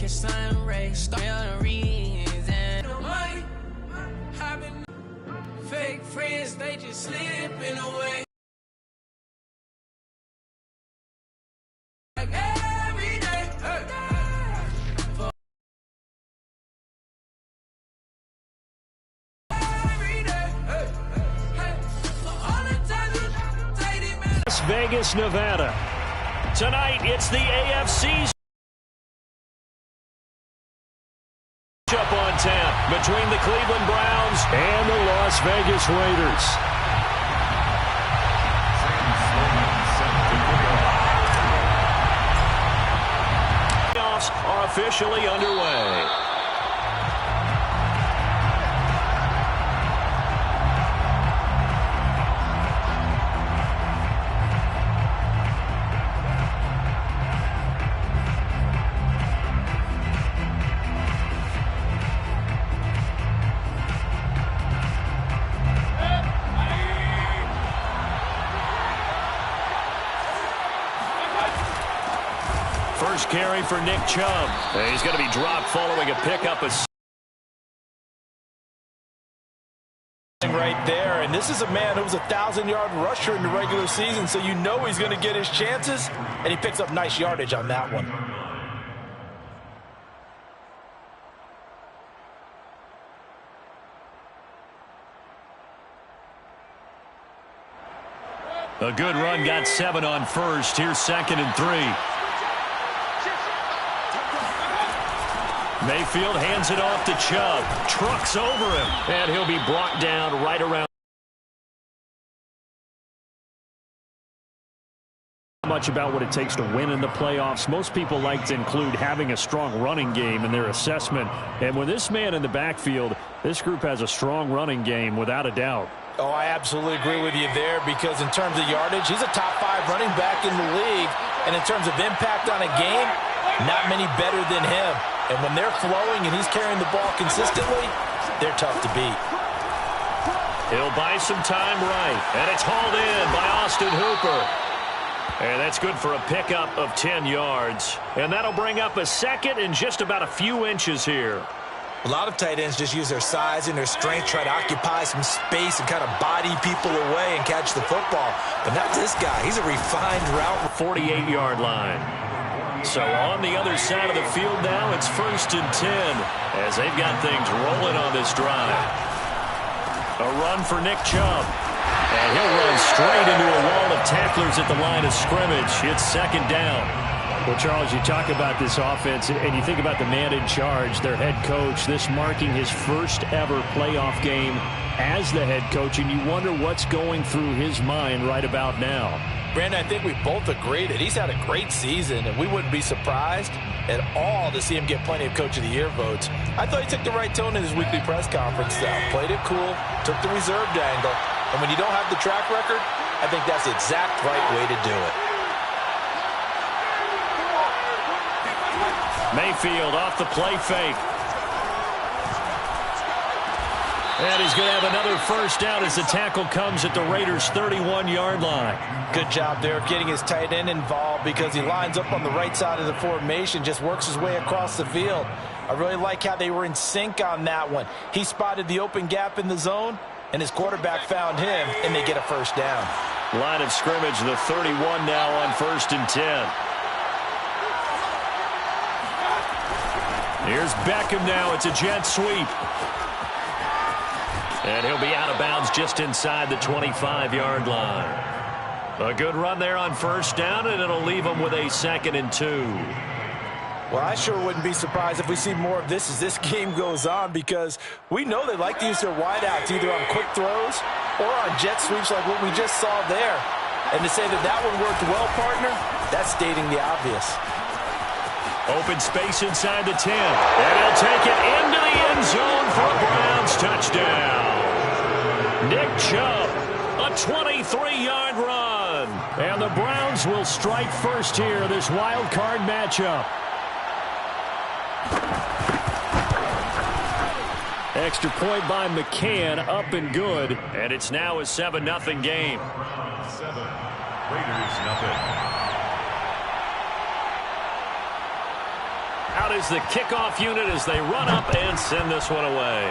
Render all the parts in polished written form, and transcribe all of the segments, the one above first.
a sun ray, style reason. Fake friends, they just slipping away. Like every day. Las Vegas, Nevada. Tonight, it's the AFC up on tap between the Cleveland Browns and the Las Vegas Raiders. Playoffs are officially underway. First carry for Nick Chubb. He's going to be dropped following a pickup of right there, and this is a man who was a 1,000-yard rusher in the regular season, so you know he's going to get his chances, and he picks up nice yardage on that one. A good run, got 7 on first. Here's 2nd and 3. Mayfield hands it off to Chubb. Trucks over him. And he'll be brought down right around. Much about what it takes to win in the playoffs. Most people like to include having a strong running game in their assessment. And with this man in the backfield, this group has a strong running game without a doubt. Oh, I absolutely agree with you there, because in terms of yardage, he's a top 5 running back in the league. And in terms of impact on a game, not many better than him. And when they're flowing and he's carrying the ball consistently, they're tough to beat. He'll buy some time right. And it's hauled in by Austin Hooper. And that's good for a pickup of 10 yards. And that'll bring up a 2nd and just about a few inches here. A lot of tight ends just use their size and their strength, try to occupy some space and kind of body people away and catch the football. But not this guy. He's a refined route. 48-yard line. So on the other side of the field now, it's 1st and 10 as they've got things rolling on this drive. A run for Nick Chubb. And he'll run straight into a wall of tacklers at the line of scrimmage. It's 2nd down. Well, Charles, you talk about this offense, and you think about the man in charge, their head coach, this marking his first ever playoff game as the head coach, and you wonder what's going through his mind right about now. Brandon, I think we both agree that he's had a great season, and we wouldn't be surprised at all to see him get plenty of Coach of the Year votes. I thought he took the right tone in his weekly press conference, played it cool, took the reserved angle, and when you don't have the track record, I think that's the exact right way to do it. Mayfield off the play fake. And he's going to have another first down as the tackle comes at the Raiders' 31-yard line. Good job there of getting his tight end involved, because he lines up on the right side of the formation, just works his way across the field. I really like how they were in sync on that one. He spotted the open gap in the zone, and his quarterback found him, and they get a first down. Line of scrimmage, the 31 now on 1st and 10. Here's Beckham now. It's a jet sweep. And he'll be out of bounds just inside the 25-yard line. A good run there on first down, and it'll leave him with a 2nd and 2. Well, I sure wouldn't be surprised if we see more of this as this game goes on, because we know they like to use their wideouts either on quick throws or on jet sweeps like what we just saw there. And to say that that one worked well, partner, that's stating the obvious. Open space inside the 10. And he'll take it into the end zone for a Browns touchdown. Nick Chubb, a 23-yard run. And the Browns will strike first here, this wild card matchup. Extra point by McCann, up and good. And it's now a 7-0 game. 7, Raiders 0. Out is the kickoff unit as they run up and send this one away.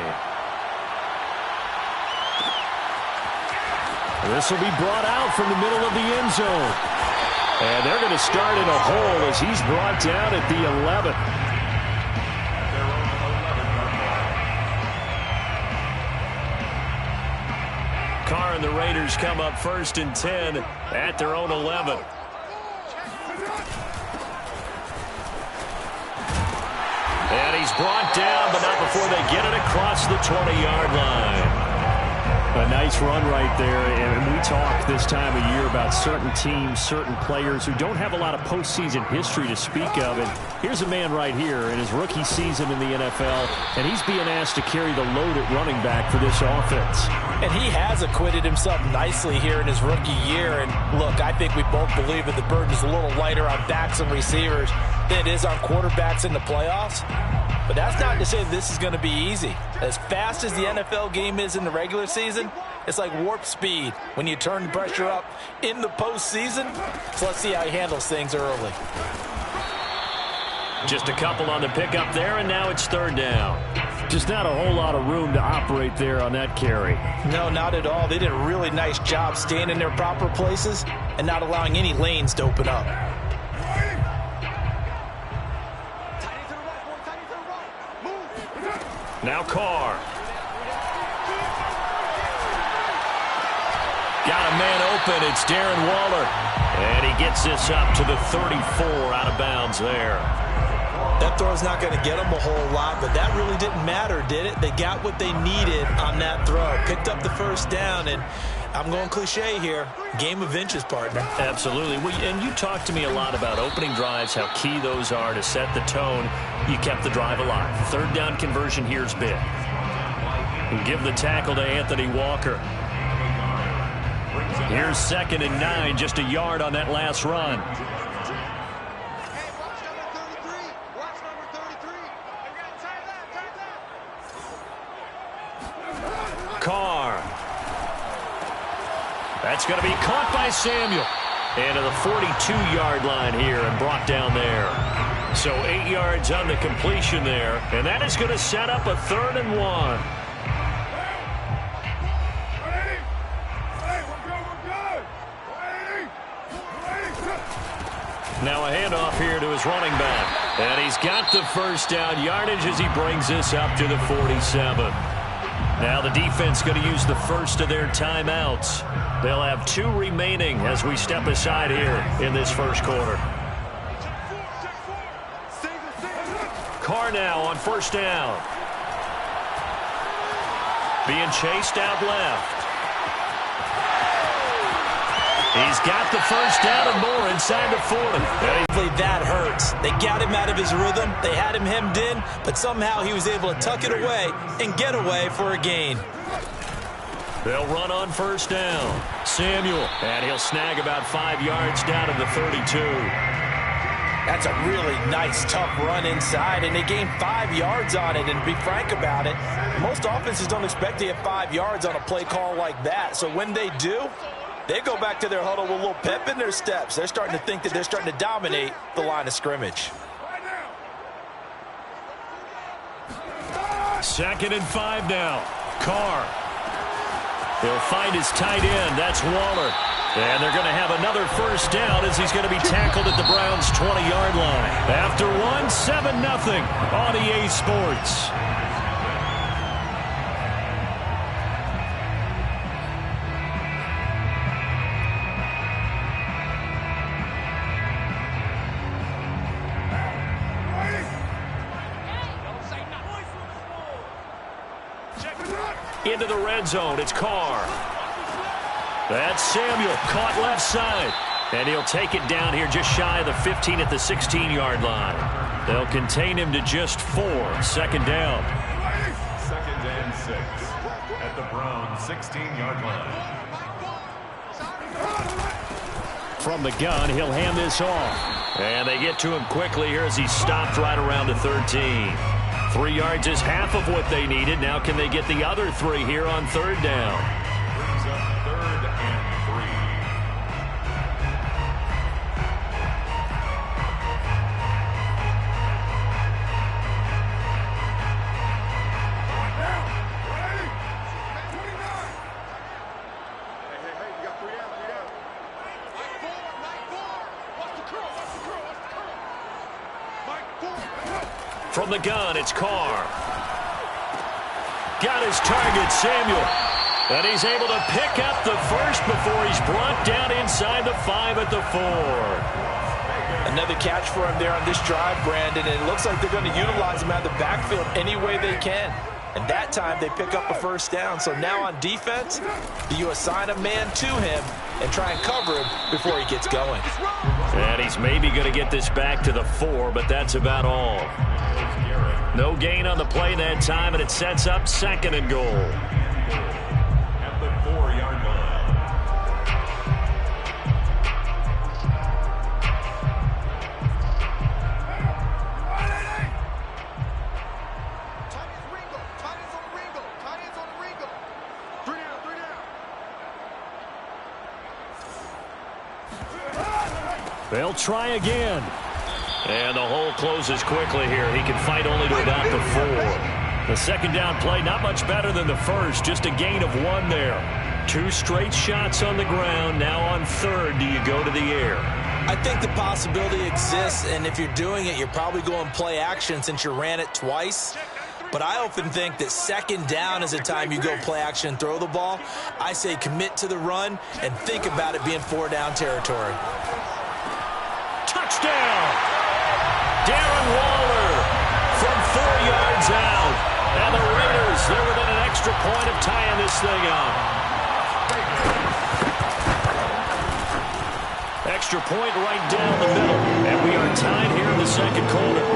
This will be brought out from the middle of the end zone. And they're going to start in a hole as he's brought down at the 11. Carr and the Raiders come up 1st and 10 at their own 11. And he's brought down, but not before they get it across the 20-yard line. A nice run right there, and we talk this time of year about certain teams, certain players who don't have a lot of postseason history to speak of. And here's a man right here in his rookie season in the NFL, and he's being asked to carry the load at running back for this offense. And he has acquitted himself nicely here in his rookie year. And look, I think we both believe that the burden is a little lighter on backs and receivers than it is on quarterbacks in the playoffs. But that's not to say this is going to be easy. As fast as the NFL game is in the regular season, it's like warp speed when you turn the pressure up in the postseason. So let's see how he handles things early. Just a couple on the pickup there, and now it's 3rd down. Just not a whole lot of room to operate there on that carry. No, not at all. They did a really nice job staying in their proper places and not allowing any lanes to open up. Now Carr. Got a man open. It's Darren Waller. And he gets this up to the 34 out of bounds there. That throw's not going to get them a whole lot, but that really didn't matter, did it? They got what they needed on that throw. Picked up the 1st down, and I'm going cliche here. Game of inches, partner. Absolutely. And you talked to me a lot about opening drives, how key those are to set the tone. You kept the drive alive. 3rd down conversion here's big. And give the tackle to Anthony Walker. Here's 2nd and 9, just a yard on that last run. Carr. That's going to be caught by Samuel. And to the 42-yard line here and brought down there. So 8 yards on the completion there. And that is going to set up a 3rd and 1. Now a handoff here to his running back. And he's got the 1st down yardage as he brings this up to the 47. Now the defense going to use the first of their timeouts. They'll have 2 remaining as we step aside here in this 1st quarter. Carr now on 1st down. Being chased out left. He's got the 1st down and more inside the 40. That hurts. They got him out of his rhythm. They had him hemmed in, but somehow he was able to tuck it away and get away for a gain. They'll run on 1st down. Samuel, and he'll snag about 5 yards down to the 32. That's a really nice, tough run inside, and they gained 5 yards on it. And to be frank about it, most offenses don't expect to get 5 yards on a play call like that. So when they do, they go back to their huddle with a little pep in their steps. They're starting to think that they're starting to dominate the line of scrimmage. 2nd and 5 now. Carr. He'll find his tight end. That's Waller. And they're going to have another 1st down as he's going to be tackled at the Browns' 20-yard line. After one, 7-0 on EA Sports. Into the red zone, it's Carr. That's Samuel, caught left side. And he'll take it down here just shy of the 15 at the 16-yard line. They'll contain him to just 4, 2nd down. 2nd and 6 at the Browns' 16-yard line. From the gun, he'll hand this off. And they get to him quickly here as he's stopped right around the 13. 3 yards is half of what they needed. Now can they get the other 3 here on 3rd down? Brings up 3rd and 3. From the gun, it's Carr. Got his target, Samuel. And he's able to pick up the first before he's brought down inside the 5 at the 4. Another catch for him there on this drive, Brandon, and it looks like they're going to utilize him out of the backfield any way they can. And that time they pick up a first down. So now on defense, do you assign a man to him and try and cover him before he gets going? And he's maybe going to get this back to the 4, but that's about all. No gain on the play that time, and it sets up 2nd and goal. At the 4-yard line. They'll try again. And the hole closes quickly here. He can fight only to about the 4. The second down play, not much better than the first. Just a gain of 1 there. 2 straight shots on the ground. Now on 3rd, do you go to the air? I think the possibility exists, and if you're doing it, you're probably going play action since you ran it twice. But I often think that 2nd down is a time you go play action and throw the ball. I say commit to the run and think about it being 4-down territory. Touchdown! Darren Waller from 4 yards out. And the Raiders, they're within an extra point of tying this thing up. Extra point right down the middle. And we are tied here in the second quarter.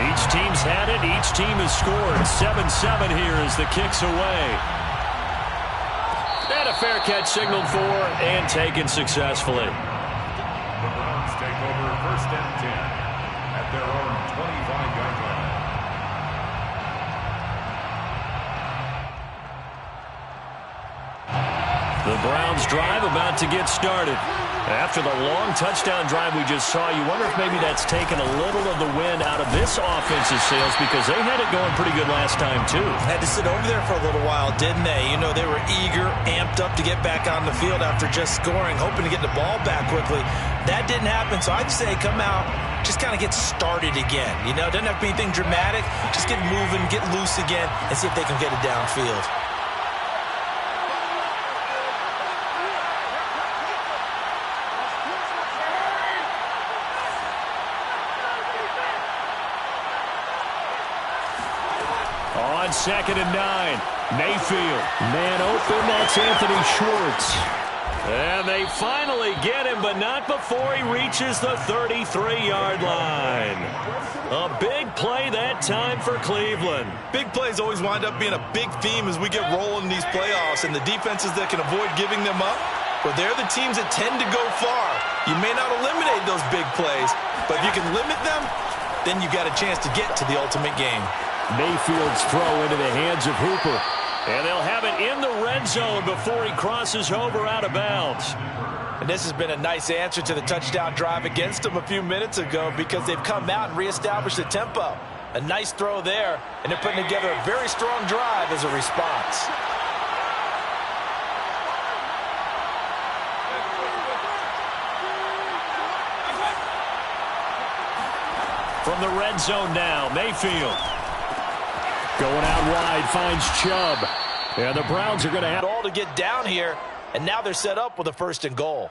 Each team's had it. Each team has scored. 7-7 here as the kick's away. And a fair catch signaled for and taken successfully. The Browns take over 1st and 10 at their own 25-yard line. The Browns drive about to get started. After the long touchdown drive we just saw, you wonder if maybe that's taken a little of the wind out of this offense's sails because they had it going pretty good last time, too. Had to sit over there for a little while, didn't they? You know, they were eager, amped up to get back on the field after just scoring, hoping to get the ball back quickly. That didn't happen, so I'd say come out, just kind of get started again. You know, doesn't have to be anything dramatic. Just get moving, get loose again, and see if they can get it downfield. On 2nd and 9, Mayfield. Man open, that's Anthony Schwartz. And they finally get him, but not before he reaches the 33-yard line. A big play that time for Cleveland. Big plays always wind up being a big theme as we get rolling in these playoffs, and the defenses that can avoid giving them up, well, they're the teams that tend to go far. You may not eliminate those big plays, but if you can limit them, then you got a chance to get to the ultimate game. Mayfield's throw into the hands of Hooper. And they'll have it in the red zone before he crosses over out of bounds. And this has been a nice answer to the touchdown drive against them a few minutes ago because they've come out and reestablished the tempo. A nice throw there, and they're putting together a very strong drive as a response. From the red zone now, Mayfield. Going out wide, finds Chubb. And the Browns are going to have all to get down here, and now they're set up with a 1st and goal.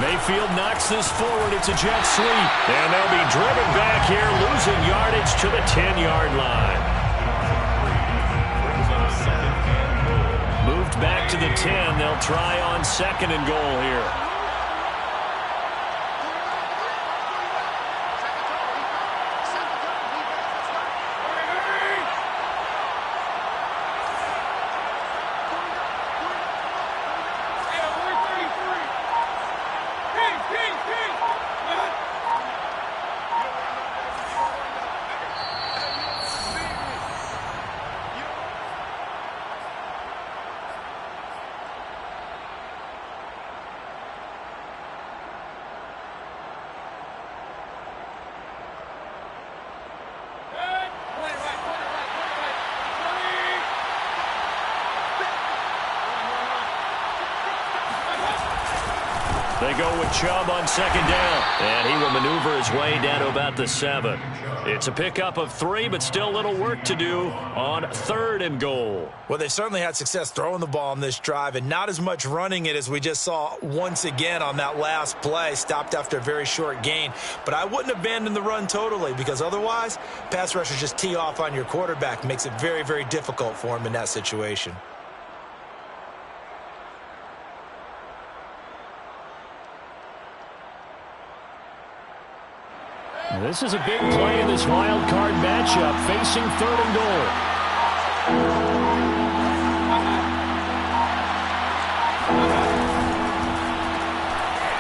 Mayfield knocks this forward. It's a jet sweep. And they'll be driven back here, losing yardage to the 10-yard line. Moved back to the 10. They'll try on 2nd and goal here. They go with Chubb on second down, and he will maneuver his way down to about the 7. It's a pickup of 3, but still a little work to do on 3rd and goal. Well, they certainly had success throwing the ball on this drive and not as much running it as we just saw once again on that last play. Stopped after a very short gain. But I wouldn't abandon the run totally, because otherwise, pass rushers just tee off on your quarterback. Makes it very, very difficult for him in that situation. This is a big play in this wild card matchup, facing 3rd and goal.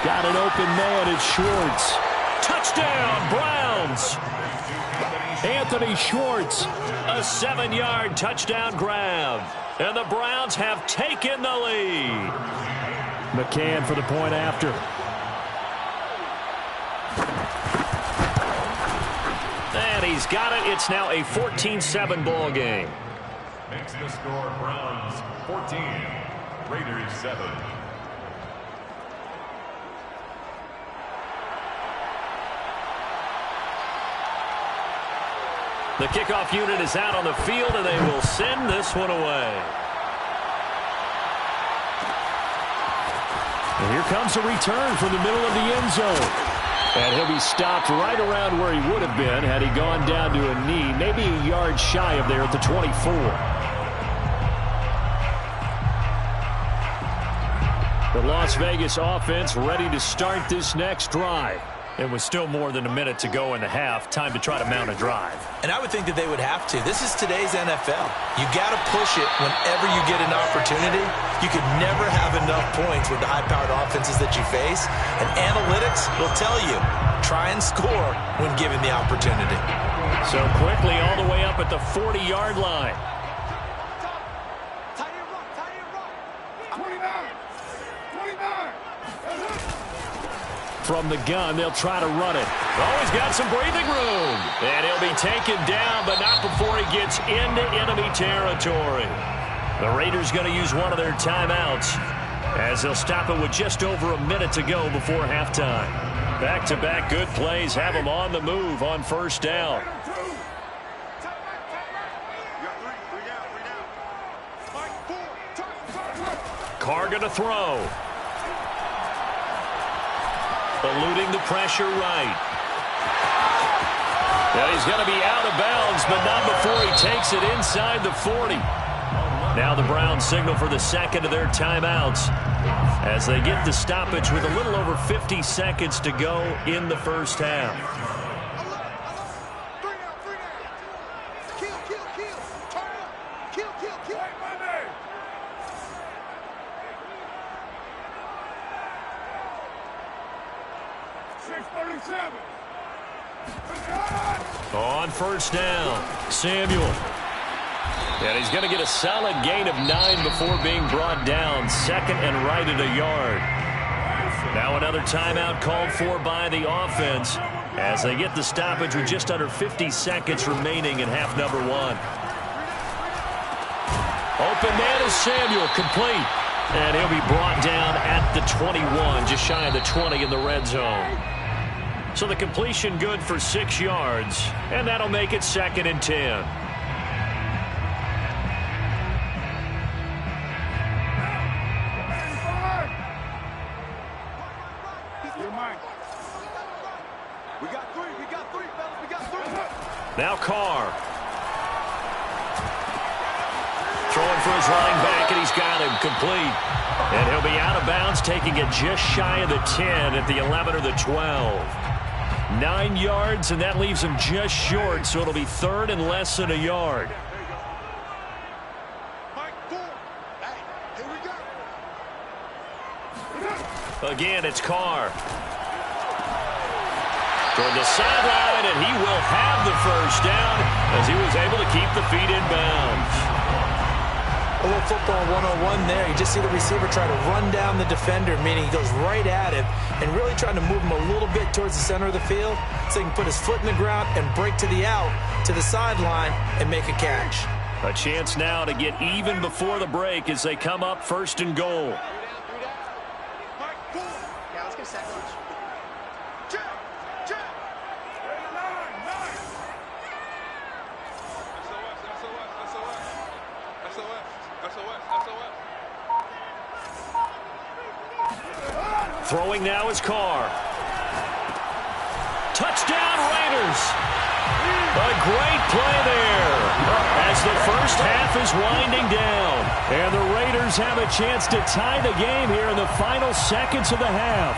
Got an open man, it's Schwartz. Touchdown, Browns! Anthony Schwartz, a 7-yard touchdown grab. And the Browns have taken the lead. McCann for the point after. And he's got it. It's now a 14-7 ball game. Makes the score Browns 14, Raiders 7. The kickoff unit is out on the field, and they will send this one away. And here comes a return from the middle of the end zone. And he'll be stopped right around where he would have been had he gone down to a knee, maybe a yard shy of there at the 24. The Las Vegas offense ready to start this next drive. It was still more than a minute to go in the half. Time to try to mount a drive. And I would think that they would have to. This is today's NFL. You got to push it whenever you get an opportunity. You could never have enough points with the high-powered offenses that you face. And analytics will tell you, try and score when given the opportunity. So quickly all the way up at the 40-yard line. From the gun, they'll try to run it. Oh, he's got some breathing room. And he'll be taken down, but not before he gets into enemy territory. The Raiders going to use one of their timeouts as they'll stop it with just over a minute to go before halftime. Back-to-back good plays have them on the move on 1st down. Carr going to throw. Eluding the pressure right. Well, he's going to be out of bounds, but not before he takes it inside the 40. Now the Browns signal for the second of their timeouts as they get the stoppage with a little over 50 seconds to go in the 1st half. On 1st down, Samuel. And he's going to get a solid gain of 9 before being brought down. 2nd and right at a yard. Now another timeout called for by the offense as they get the stoppage with just under 50 seconds remaining in half number 1. Open man is Samuel, complete. And he'll be brought down at the 21, just shy of the 20 in the red zone. So the completion good for 6 yards, and that'll make it 2nd and 10. Now Carr. Throwing for his running back, and he's got him complete. And he'll be out of bounds, taking it just shy of the 10 at the 11 or the 12. 9 yards, and that leaves him just short, so it'll be 3rd and less than a yard. Again, it's Carr. Toward the sideline, and he will have the 1st down as he was able to keep the feet in bounds. A little football 101 there. You just see the receiver try to run down the defender, meaning he goes right at him and really trying to move him a little bit towards the center of the field so he can put his foot in the ground and break to the out, to the sideline, and make a catch. A chance now to get even before the break as they come up 1st and goal. seconds. Throwing now is Carr. Touchdown Raiders. A great play there as the first half is winding down. And the Raiders have a chance to tie the game here in the final seconds of the half.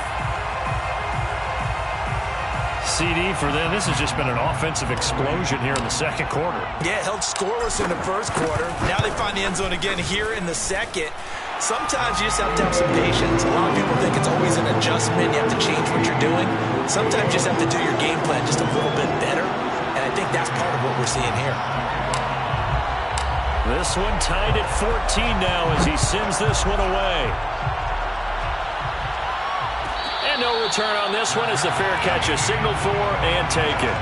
CD for them. This has just been an offensive explosion here in the second quarter. Yeah, held scoreless in the first quarter. Now they find the end zone again here in the second. Sometimes you just have to have some patience. A lot of people think it's always an adjustment. You have to change what you're doing. Sometimes you just have to do your game plan just a little bit better. And I think that's part of what we're seeing here. This one tied at 14 now as he sends this one away. And no return on this one as the fair catch is signaled for and taken.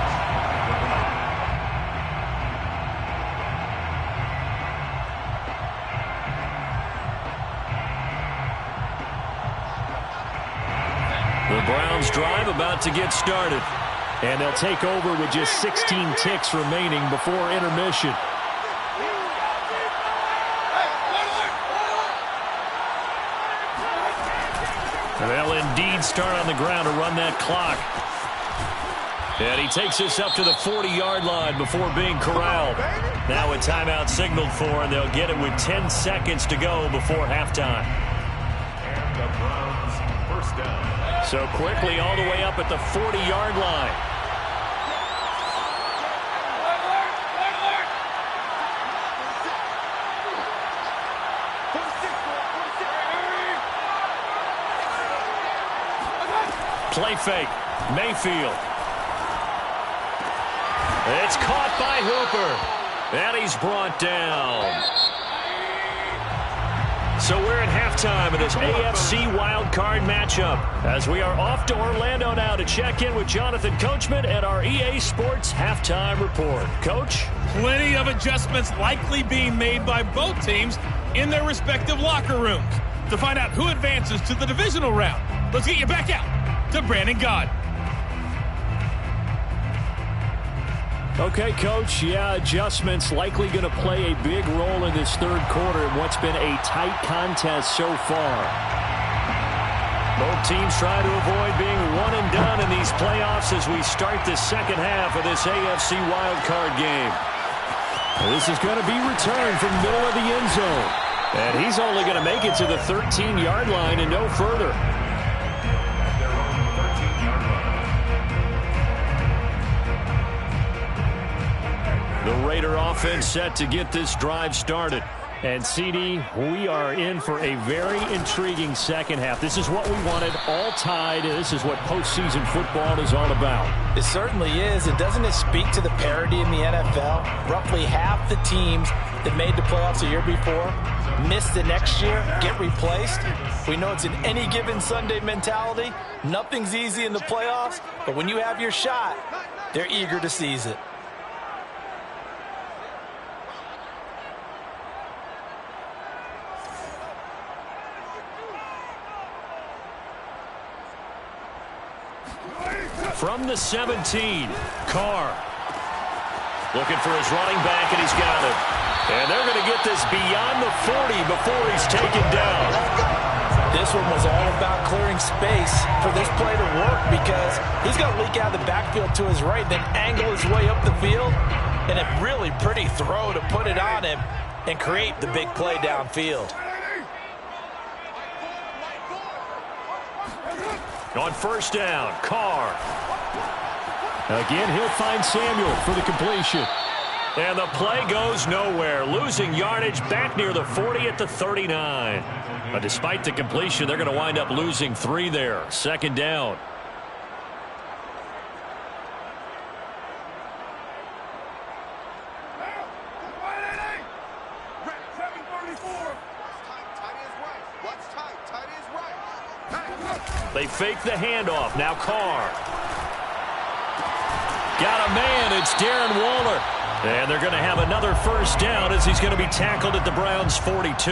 The Browns drive about to get started. And they'll take over with just 16 ticks remaining before intermission. And they'll indeed start on the ground to run that clock. And he takes us up to the 40-yard line before being corralled. Now a timeout signaled for, and they'll get it with 10 seconds to go before halftime. And the Browns first down. So quickly all the way up at the 40-yard line. Play fake. Mayfield. It's caught by Hooper. And he's brought down. So we're at halftime of this AFC wildcard matchup as we are off to Orlando now to check in with Jonathan Coachman at our EA Sports Halftime Report. Coach? Plenty of adjustments likely being made by both teams in their respective locker rooms. To find out who advances to the divisional round, let's get you back out to Brandon Gaudin. Okay, Coach. Yeah, adjustments likely going to play a big role in this third quarter in what's been a tight contest so far. Both teams try to avoid being one and done in these playoffs as we start the second half of this AFC wildcard game. This is going to be returned from middle of the end zone. And he's only going to make it to the 13-yard line and no further. The Raider offense set to get this drive started. And, CD, we are in for a very intriguing second half. This is what we wanted, all tied. This is what postseason football is all about. It certainly is. And doesn't it speak to the parity in the NFL? Roughly half the teams that made the playoffs a year before miss the next year, get replaced. We know it's an any given Sunday mentality. Nothing's easy in the playoffs, but when you have your shot, they're eager to seize it. From the 17, Carr. Looking for his running back, and he's got it. And they're going to get this beyond the 40 before he's taken down. This one was all about clearing space for this play to work because he's going to leak out of the backfield to his right, then angle his way up the field. And a really pretty throw to put it on him and create the big play downfield. On first down, Carr. Again, he'll find Samuel for the completion. And the play goes nowhere, losing yardage back near the 40 at the 39. But despite the completion, they're going to wind up losing 3 there. Second down. They fake the handoff. Now Carr. Got a man. It's Darren Waller. And they're going to have another first down as he's going to be tackled at the Browns' 42.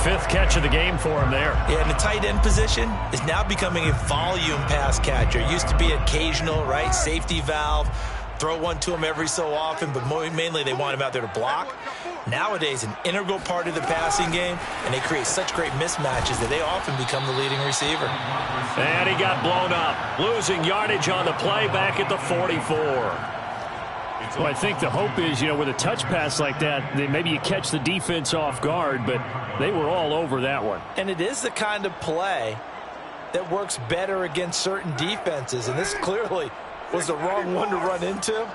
Fifth catch of the game for him there. Yeah, and the tight end position is now becoming a volume pass catcher. Used to be occasional, right? Safety valve. Throw one to him every so often, but mainly they want him out there to block. Nowadays, an integral part of the passing game, and they create such great mismatches that they often become the leading receiver. And he got blown up, losing yardage on the play back at the 44. Well, I think the hope is, with a touch pass like that, maybe you catch the defense off guard, but they were all over that one. And it is the kind of play that works better against certain defenses, and this clearly was the wrong one to run into.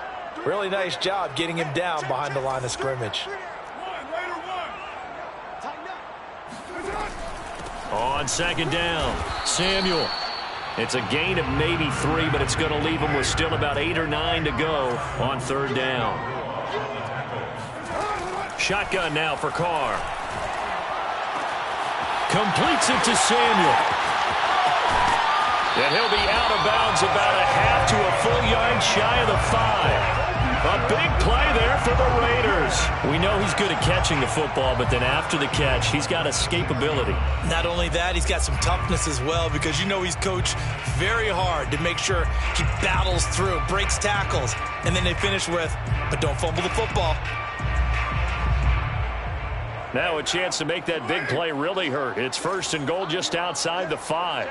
Really nice job getting him down behind the line of scrimmage. On second down, Samuel. It's a gain of maybe 3, but it's going to leave him with still about 8 or 9 to go on third down. Shotgun now for Carr. Completes it to Samuel. And he'll be out of bounds about a half to a full yard shy of the 5. A big play there for the Raiders. We know he's good at catching the football, but then after the catch, he's got escapability. Not only that, he's got some toughness as well, because he's coached very hard to make sure he battles through, breaks tackles, and then they finish with, but don't fumble the football. Now a chance to make that big play really hurt. It's first and goal just outside the 5.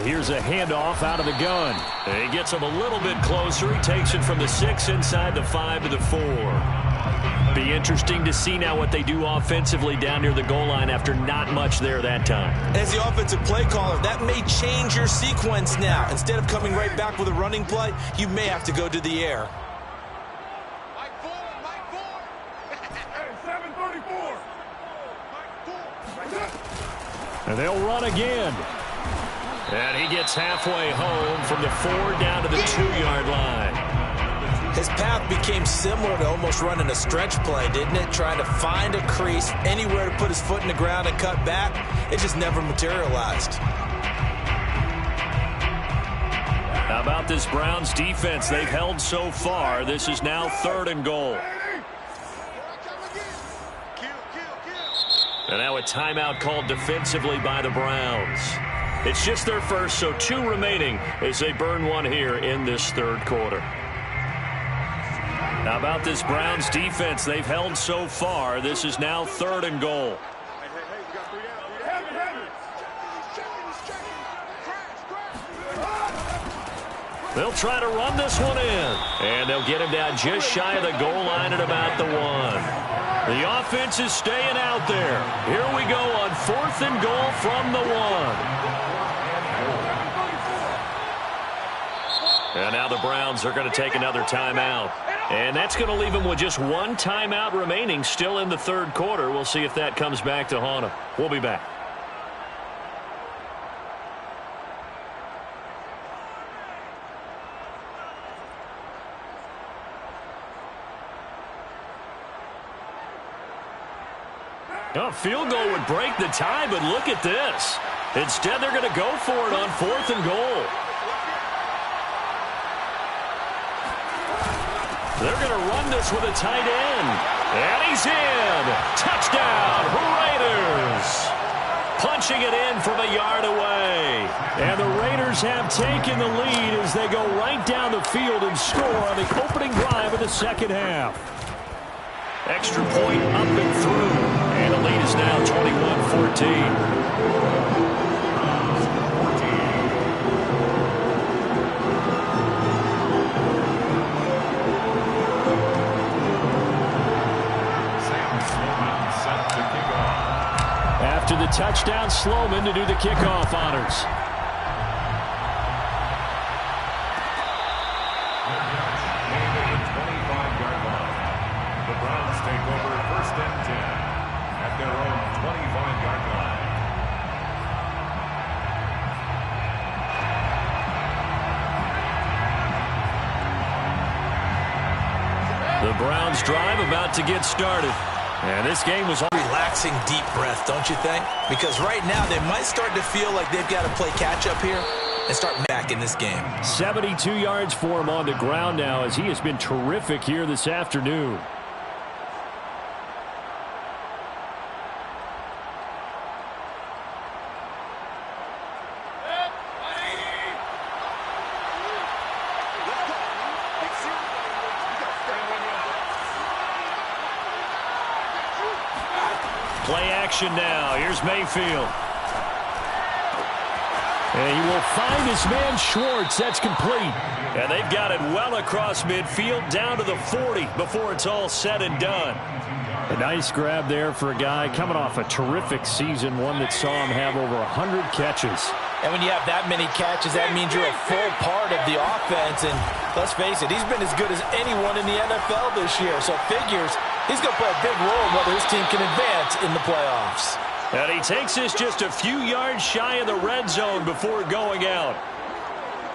Here's a handoff out of the gun. He gets him a little bit closer. He takes it from the 6 inside the 5 to the 4. Be interesting to see now what they do offensively down near the goal line after not much there that time. As the offensive play caller, that may change your sequence now. Instead of coming right back with a running play, you may have to go to the air. And they'll run again. And he gets halfway home from the 4 down to the 2-yard line. His path became similar to almost running a stretch play, didn't it? Trying to find a crease, anywhere to put his foot in the ground and cut back. It just never materialized. How about this Browns defense? They've held so far. This is now third and goal. And now a timeout called defensively by the Browns. It's just their first, so 2 remaining as they burn one here in this third quarter. How about this Browns defense? They've held so far. This is now third and goal. They'll try to run this one in. And they'll get him down just shy of the goal line at about the 1. The offense is staying out there. Here we go on 4th and goal from the 1. And now the Browns are going to take another timeout. And that's going to leave them with just 1 timeout remaining still in the third quarter. We'll see if that comes back to haunt them. We'll be back. A field goal would break the tie, but look at this. Instead, they're going to go for it on 4th and goal. They're going to run this with a tight end. And he's in. Touchdown, Raiders. Punching it in from a yard away. And the Raiders have taken the lead as they go right down the field and score on the opening drive of the second half. Extra point up and through. And the lead is now 21-14. After the touchdown, Sloman to do the kickoff honors. The Browns take over 1st and 10 at their own 25-yard line. The Browns drive about to get started. And this game was Relaxing deep breath, don't you think? Because right now they might start to feel like they've got to play catch-up here. and start back in this game. 72 yards for him on the ground now, as he has been terrific here this afternoon. Play action now. Here's Mayfield. And he will find his man Schwartz. That's complete. And they've got it well across midfield down to the 40 before it's all said and done. A nice grab there for a guy coming off a terrific season, one that saw him have over 100 catches. And when you have that many catches, that means you're a full part of the offense. And let's face it, he's been as good as anyone in the NFL this year. So it figures he's going to play a big role in whether his team can advance in the playoffs. And he takes us just a few yards shy of the red zone before going out.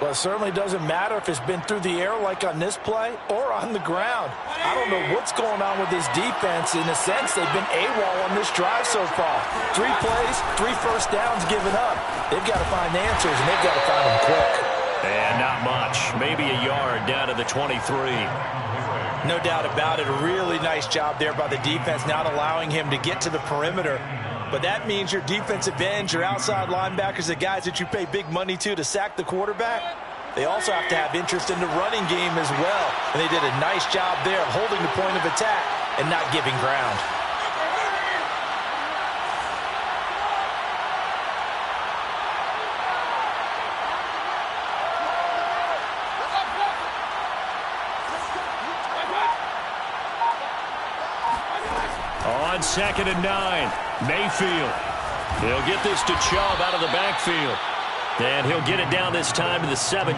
Well, it certainly doesn't matter if it's been through the air like on this play or on the ground. I don't know what's going on with this defense. In a sense, they've been AWOL on this drive so far. 3 plays, 3 first downs given up. They've got to find answers, and they've got to find them quick. And not much. Maybe a yard down to the 23. No doubt about it. A really nice job there by the defense, not allowing him to get to the perimeter. But that means your defensive ends, your outside linebackers, the guys that you pay big money to sack the quarterback, they also have to have interest in the running game as well. And they did a nice job there of holding the point of attack and not giving ground. On 2nd and 9, Mayfield. He'll get this to Chubb out of the backfield. And he'll get it down this time to the 17.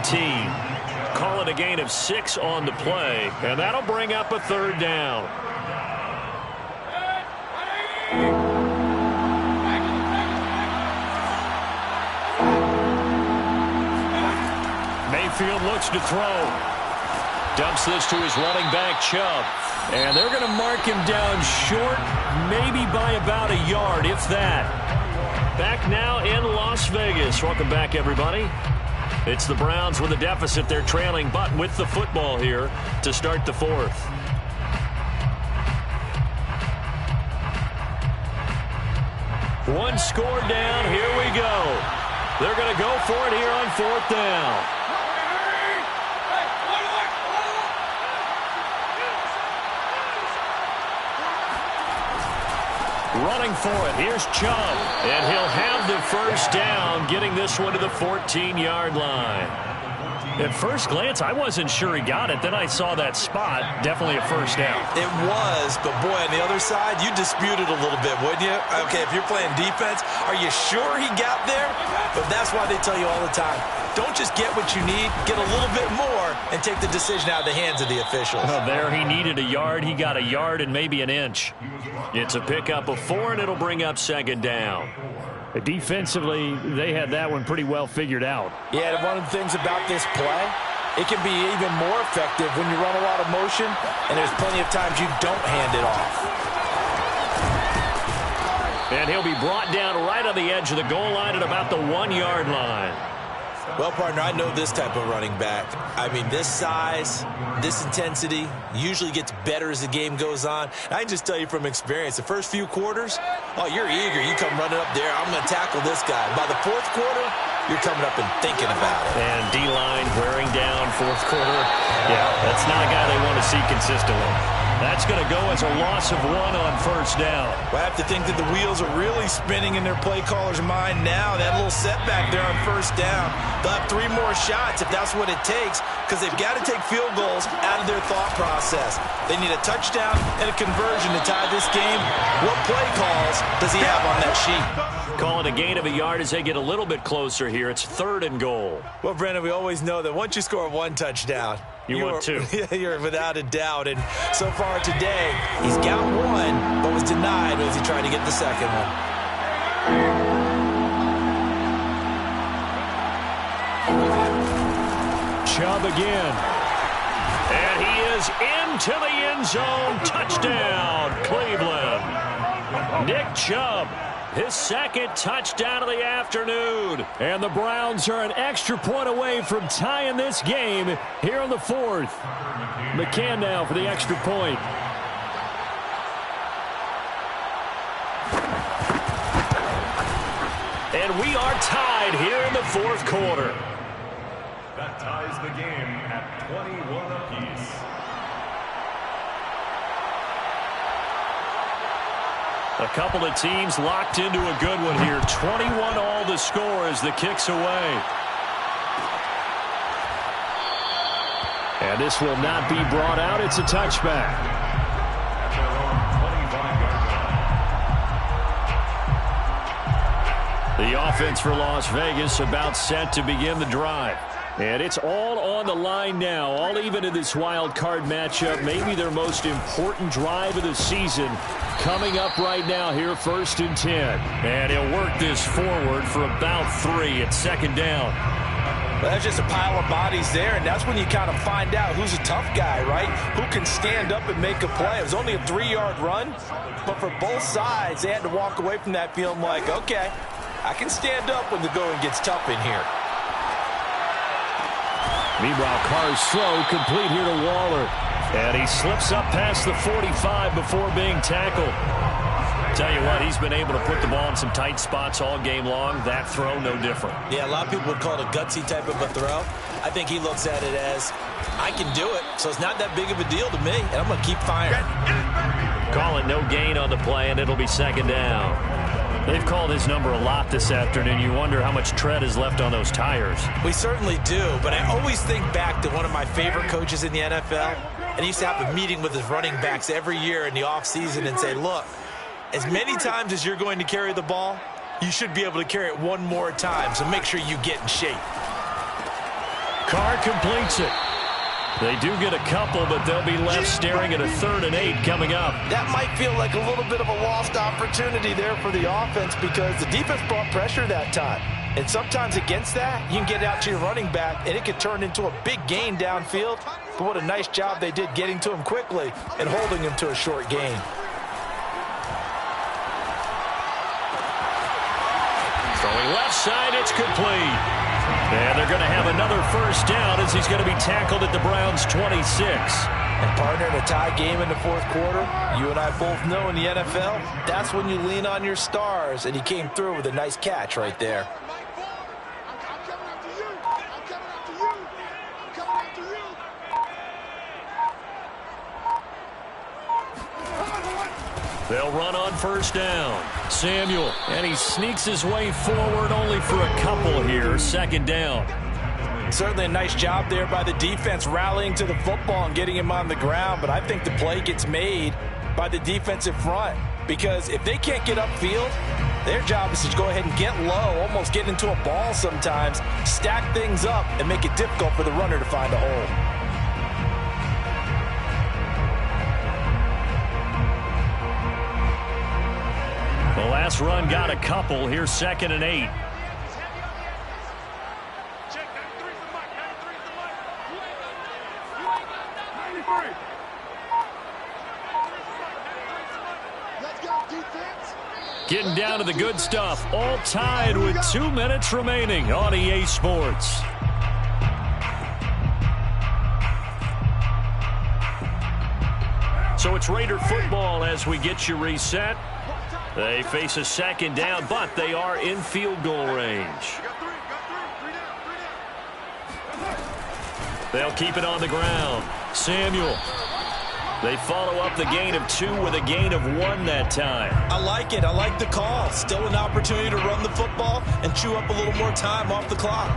Call it a gain of 6 on the play. And that'll bring up a 3rd down. Mayfield looks to throw. Dumps this to his running back, Chubb. And they're going to mark him down short, maybe by about a yard, if that. Back now in Las Vegas. Welcome back, everybody. It's the Browns with a deficit. They're trailing, but with the football here to start the 4th. One score down. Here we go. They're going to go for it here on 4th down. Running for it. Here's Chubb. And he'll have the first down, getting this one to the 14-yard line. At first glance, I wasn't sure he got it. Then I saw that spot. Definitely a first down. It was, but boy, on the other side, you dispute it a little bit, wouldn't you? Okay, if you're playing defense, are you sure he got there? But that's why they tell you all the time, don't just get what you need, get a little bit more, and take the decision out of the hands of the officials. Well, there he needed a yard. He got a yard and maybe an inch. It's a pickup of 4, and it'll bring up 2nd down. Defensively, they had that one pretty well figured out. Yeah, and one of the things about this play, it can be even more effective when you run a lot of motion, and there's plenty of times you don't hand it off. And he'll be brought down right on the edge of the goal line at about the 1-yard line. Well, partner, I know this type of running back. I mean, this size, this intensity usually gets better as the game goes on. And I can just tell you from experience, the first few quarters, oh, you're eager. You come running up there, I'm going to tackle this guy. By the 4th quarter, you're coming up and thinking about it. And D-line wearing down 4th quarter. Yeah, that's not a guy they want to see consistently. That's going to go as a loss of 1 on 1st down. Well, I have to think that the wheels are really spinning in their play caller's mind now. That little setback there on 1st down. They'll have 3 more shots if that's what it takes, because they've got to take field goals out of their thought process. They need a touchdown and a conversion to tie this game. What play calls does he have on that sheet? Call it a gain of a yard as they get a little bit closer here. It's 3rd and goal. Well, Brendan, we always know that once you score 1 touchdown, you want 2. You're without a doubt. And so far today, he's got 1, but was denied as he tried to get the 2nd one. Chubb again. And he is into the end zone. Touchdown, Cleveland. Nick Chubb his second touchdown of the afternoon. And the Browns are an extra point away from tying this game here in the fourth. McCann now for the extra point. And we are tied here in the fourth quarter. That ties the game at 21 apiece. A couple of teams locked into a good one here. 21 all the score as the kick's away. And this will not be brought out. It's a touchback. At their own 25-yard line. The offense for Las Vegas about set to begin the drive. And it's all on the line now, all even in this wild card matchup. Maybe their most important drive of the season coming up right now here, 1st and 10. And he'll work this forward for about 3 at second down. Well, that's just a pile of bodies there, and that's when you kind of find out who's a tough guy, right? Who can stand up and make a play. It was only a 3-yard run, but for both sides, they had to walk away from that feeling like, okay, I can stand up when the going gets tough in here. Meanwhile, Carr's throw complete here to Waller. And he slips up past the 45 before being tackled. Tell you what, he's been able to put the ball in some tight spots all game long. That throw, no different. Yeah, a lot of people would call it a gutsy type of a throw. I think he looks at it as, I can do it, so it's not that big of a deal to me, and I'm going to keep firing. Call it no gain on the play, and it'll be second down. They've called his number a lot this afternoon. You wonder how much tread is left on those tires. We certainly do, but I always think back to one of my favorite coaches in the NFL, and he used to have a meeting with his running backs every year in the offseason and say, look, as many times as you're going to carry the ball, you should be able to carry it one more time, so make sure you get in shape. Carr completes it. They do get a couple, but they'll be left staring at a 3rd and 8 coming up. That might feel like a little bit of a lost opportunity there for the offense because the defense brought pressure that time. And sometimes against that, you can get out to your running back, and it could turn into a big gain downfield. But what a nice job they did getting to him quickly and holding him to a short gain. Throwing left side, it's complete. And they're going to have another first down as he's going to be tackled at the Browns' 26. And partner, in a tie game in the fourth quarter, you and I both know in the NFL, that's when you lean on your stars, and he came through with a nice catch right there. They'll run on first down. Samuel, and he sneaks his way forward only for a couple here. Second down. Certainly a nice job there by the defense rallying to the football and getting him on the ground, but I think the play gets made by the defensive front because if they can't get upfield, their job is to go ahead and get low, almost get into a ball sometimes, stack things up, and make it difficult for the runner to find a hole. The last run got a couple. Here's 2nd and 8. Getting down to the good stuff. All tied with 2 minutes remaining on EA Sports. So it's Raider football as we get you reset. They face a second down, but they are in field goal range. They'll keep it on the ground. Samuel. They follow up the gain of 2 with a gain of 1 that time. I like it. I like the call. Still an opportunity to run the football and chew up a little more time off the clock.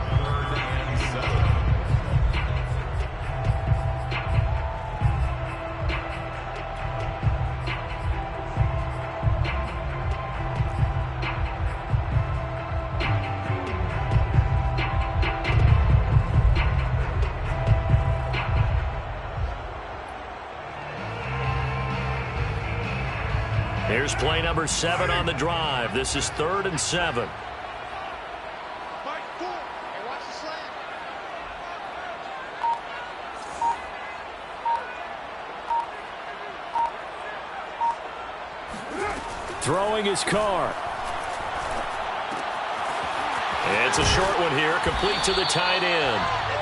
Here's play number 7 on the drive. This is 3rd and 7. Throwing his Carr. It's a short one here, complete to the tight end.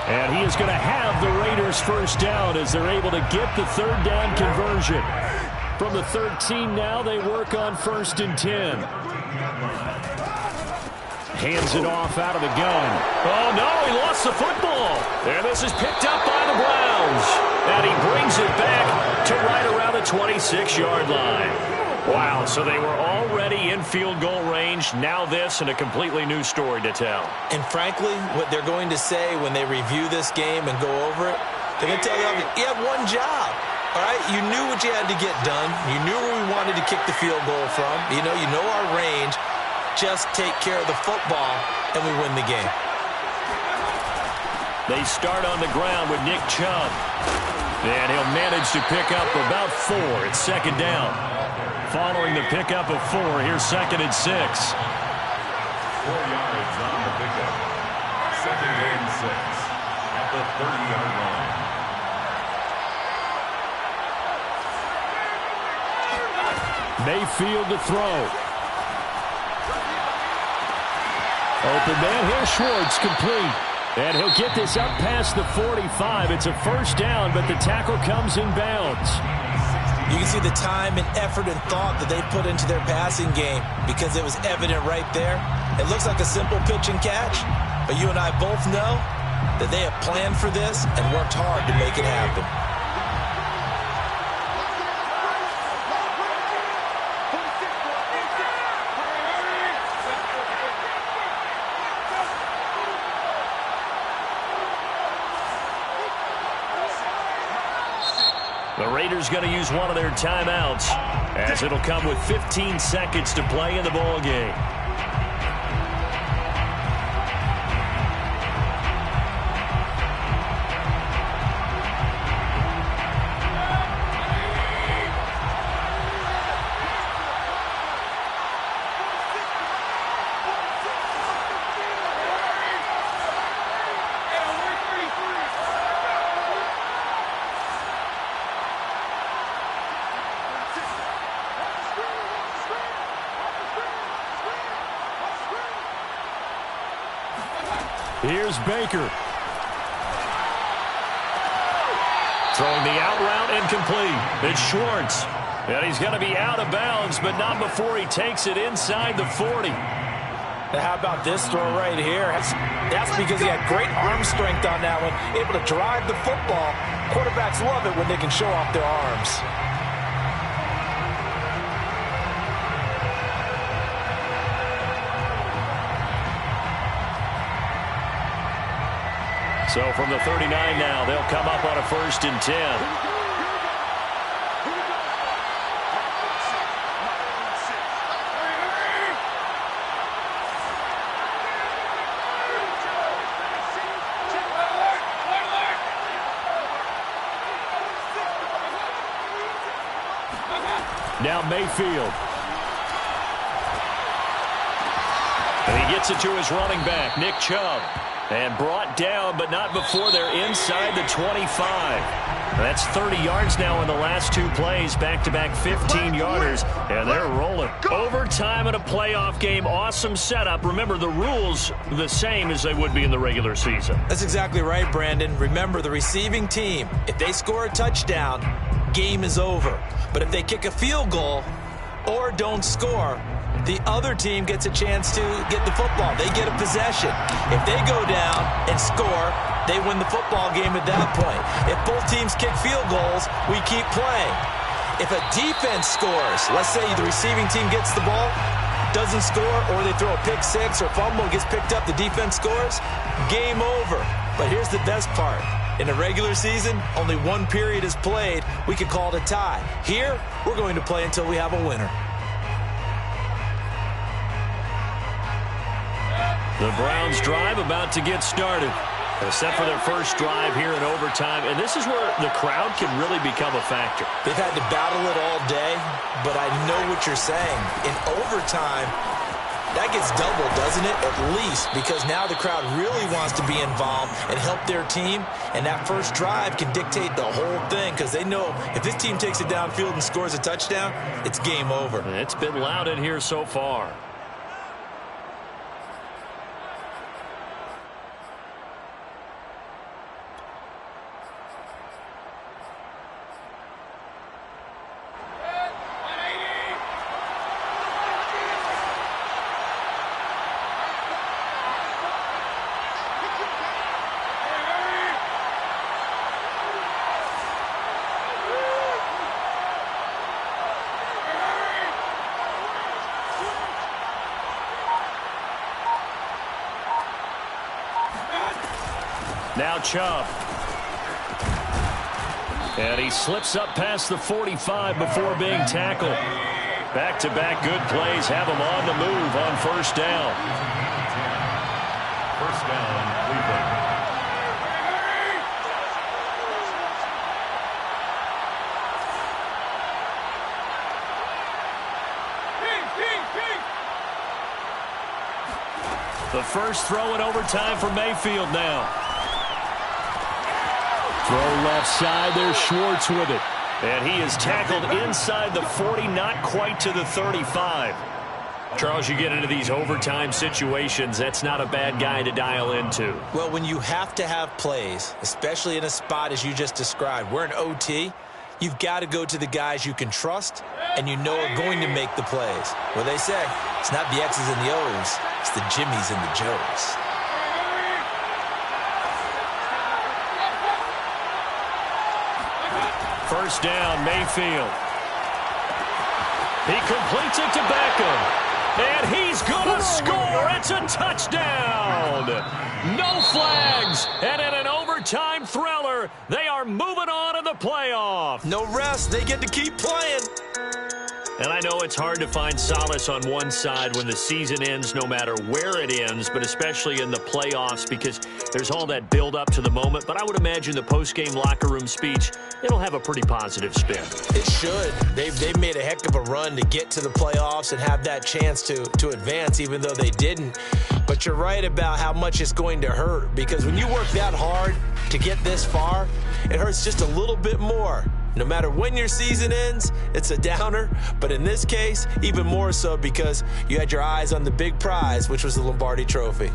And he is going to have the Raiders first down as they're able to get the third down conversion. From the 13 now, they work on 1st and 10. Hands it off out of the gun. Oh, no, he lost the football. And this is picked up by the Browns. And he brings it back to right around the 26-yard line. Wow, so they were already in field goal range. Now this and a completely new story to tell. And frankly, what they're going to say when they review this game and go over it, they're going to tell you have one job. All right, you knew what you had to get done. You knew where we wanted to kick the field goal from. You know our range. Just take care of the football, and we win the game. They start on the ground with Nick Chubb. And he'll manage to pick up about 4. It's 2nd down. Following the pickup of 4, here's 2nd and 6. 4 yards on the pickup. 2nd and 6 at the 30-yard line. Mayfield to throw. Open man here, Schwartz, complete. And he'll get this up past the 45. It's a first down, but the tackle comes in bounds. You can see the time and effort and thought that they put into their passing game because it was evident right there. It looks like a simple pitch and catch, but you and I both know that they have planned for this and worked hard to make it happen. The Raiders going to use one of their timeouts as it'll come with 15 seconds to play in the ball game. Here's Baker. Throwing the out route incomplete. It's Schwartz. And he's going to be out of bounds, but not before he takes it inside the 40. Now how about this throw right here? That's because he had great arm strength on that one. Able to drive the football. Quarterbacks love it when they can show off their arms. So from the 39 now, they'll come up on a 1st and 10. Now Mayfield. And he gets it to his running back, Nick Chubb. And brought down, but not before they're inside the 25. That's 30 yards now in the last 2 plays. Back-to-back 15-yarders. And they're rolling. Overtime in a playoff game. Awesome setup. Remember, the rules the same as they would be in the regular season. That's exactly right, Brandon. Remember, the receiving team, if they score a touchdown, game is over. But if they kick a field goal or don't score, the other team gets a chance to get the football. They get a possession. If they go down and score, they win the football game at that point. If both teams kick field goals, we keep playing. If a defense scores, let's say the receiving team gets the ball, doesn't score, or they throw a pick six or fumble, gets picked up, the defense scores, game over. But here's the best part. In a regular season, only one period is played. We could call it a tie. Here, we're going to play until we have a winner. The Browns drive about to get started. They're set for their first drive here in overtime, and this is where the crowd can really become a factor. They've had to battle it all day, but I know what you're saying. In overtime, that gets doubled, doesn't it? At least, because now the crowd really wants to be involved and help their team, and that first drive can dictate the whole thing because they know if this team takes it downfield and scores a touchdown, it's game over. It's been loud in here so far. Now Chubb. And he slips up past the 45 before being tackled. Back-to-back good plays have him on the move on first down. First down, Cleveland. The first throw in overtime for Mayfield now. Throw left side. There's Schwartz with it. And he is tackled inside the 40, not quite to the 35. Charles, you get into these overtime situations, that's not a bad guy to dial into. Well, when you have to have plays, especially in a spot as you just described, we're in OT, you've got to go to the guys you can trust and you know are going to make the plays. Well, they say it's not the X's and the O's, it's the Jimmys and the Joes. First down, Mayfield. He completes it to Beckham. And he's going to score. It's a touchdown. No flags. And in an overtime thriller, they are moving on in the playoff. No rest. They get to keep playing. And I know it's hard to find solace on one side when the season ends, no matter where it ends, but especially in the playoffs because there's all that build up to the moment. But I would imagine the post-game locker room speech, it'll have a pretty positive spin. It should. They've made a heck of a run to get to the playoffs and have that chance to advance, even though they didn't. But you're right about how much it's going to hurt because when you work that hard to get this far, it hurts just a little bit more. No matter when your season ends, it's a downer. But in this case, even more so because you had your eyes on the big prize, which was the Lombardi Trophy.